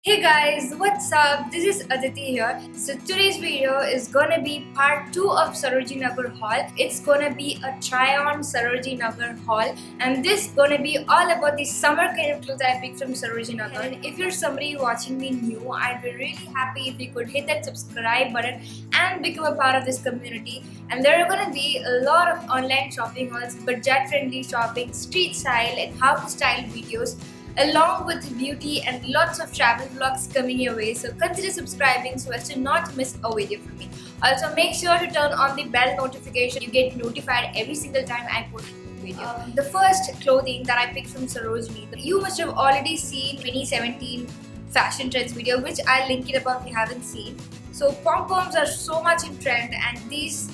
Hey guys, what's up? This is Aditi here. So today's video is gonna be part 2 of Sarojini Nagar haul. It's gonna be a try on Sarojini Nagar haul, and this gonna be all about the summer kind of clothes I picked from Sarojini Nagar. And if you're somebody watching me new, I'd be really happy if you could hit that subscribe button and become a part of this community. And there are gonna be a lot of online shopping hauls, budget friendly shopping, street style and how to style videos along with beauty and lots of travel vlogs coming your way. So consider subscribing so as to not miss a video from me. Also make sure to turn on the bell notification. You get notified every single time I post a video. The first clothing that I picked from Sarojini, you must have already seen 2017 fashion trends video, which I'll link it above if you haven't seen. So pom-poms are so much in trend and these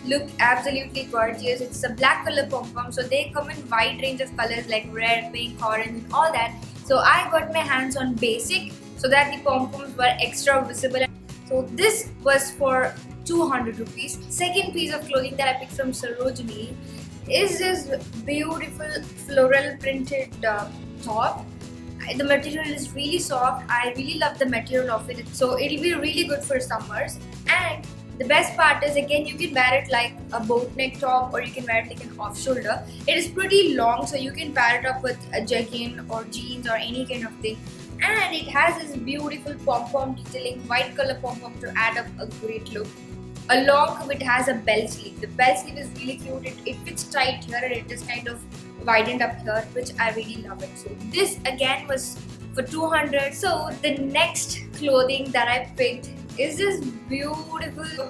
look absolutely gorgeous. It's a black color pom-pom, so they come in wide range of colors like red, pink, orange and all that. So I got my hands on basic so that the pom-poms were extra visible. So this was for 200 rupees. Second piece of clothing that I picked from Sarojini is this beautiful floral printed top. The material is really soft. I really love the material of it, so it'll be really good for summers. And the best part is, again, you can wear it like a boat neck top or you can wear it like an off shoulder. It is pretty long, so you can pair it up with a jegging or jeans or any kind of thing. And it has this beautiful pom-pom detailing, white color pom-pom to add up a great look. Along with it has a bell sleeve. The bell sleeve is really cute. It fits tight here and it is kind of widened up here, which I really love it. So this again was for 200. So the next clothing that I picked is this beautiful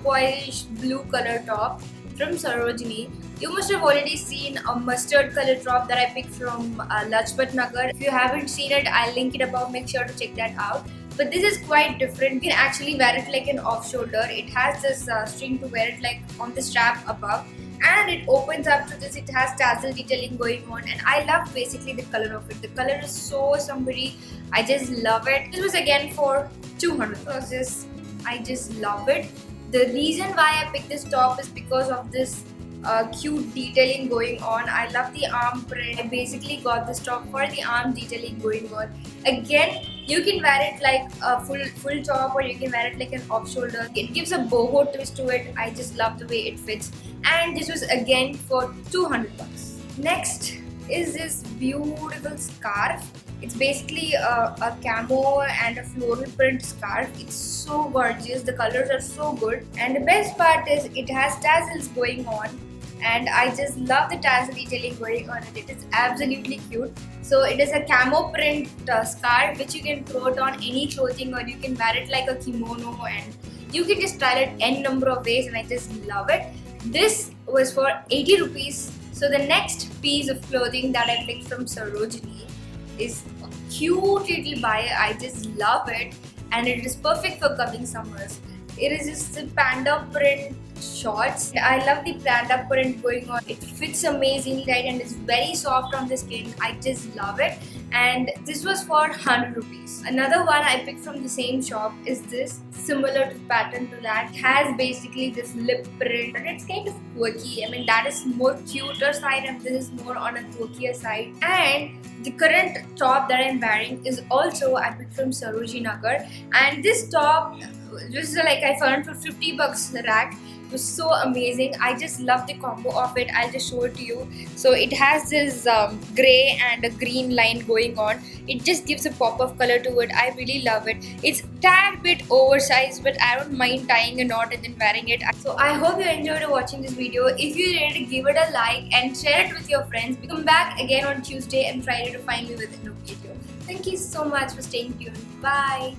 boyish blue color top from Sarojini. You must have already seen a mustard color top that I picked from Lajpat Nagar. If you haven't seen it, I'll link it above. Make sure to check that out. But this is quite different. You can actually wear it like an off shoulder. It has this string to wear it like on the strap above, and it opens up to this. It has tassel detailing going on, and I love basically the color of it. The color is so somebody. I just love it. This was again for 200. I just love it. The reason why I picked this top is because of this cute detailing going on. I love the arm print. I basically got this top for the arm detailing going on. Again, you can wear it like a full top or you can wear it like an off shoulder. It gives a boho twist to it. I just love the way it fits. And this was again for 200 bucks. Next is this beautiful scarf. It's basically a camo and a floral print scarf. It's so gorgeous. The colors are so good. And the best part is it has tassels going on. And I just love the tassel detailing going on. It is absolutely cute. So it is a camo print scarf which you can throw it on any clothing or you can wear it like a kimono and you can just style it n number of ways and I just love it. This was for 80 rupees. So the next piece of clothing that I picked from Sarojini is a cute little buy. I just love it and it is perfect for coming summers. It is just the panda print shorts. I love the panda print going on. It fits amazingly right and is very soft on the skin. I just love it. And this was for 100 rupees. Another one I picked from the same shop is this, similar to pattern to that. It has basically this lip print and it's kind of quirky. I mean, that is more cuter side and this is more on a quirkier side. And the current top that I'm wearing is also I picked from Sarojini Nagar. And this top, just like I found for 50 bucks rack. It was so amazing. I just love the combo of it. I'll just show it to you. So it has this grey and a green line going on. It just gives a pop of color to it. I really love it. It's tad bit oversized, but I don't mind tying a knot and then wearing it. So I hope you enjoyed watching this video. If you did, give it a like and share it with your friends. Come back again on Tuesday and Friday to find me with a new video. Thank you so much for staying tuned. Bye.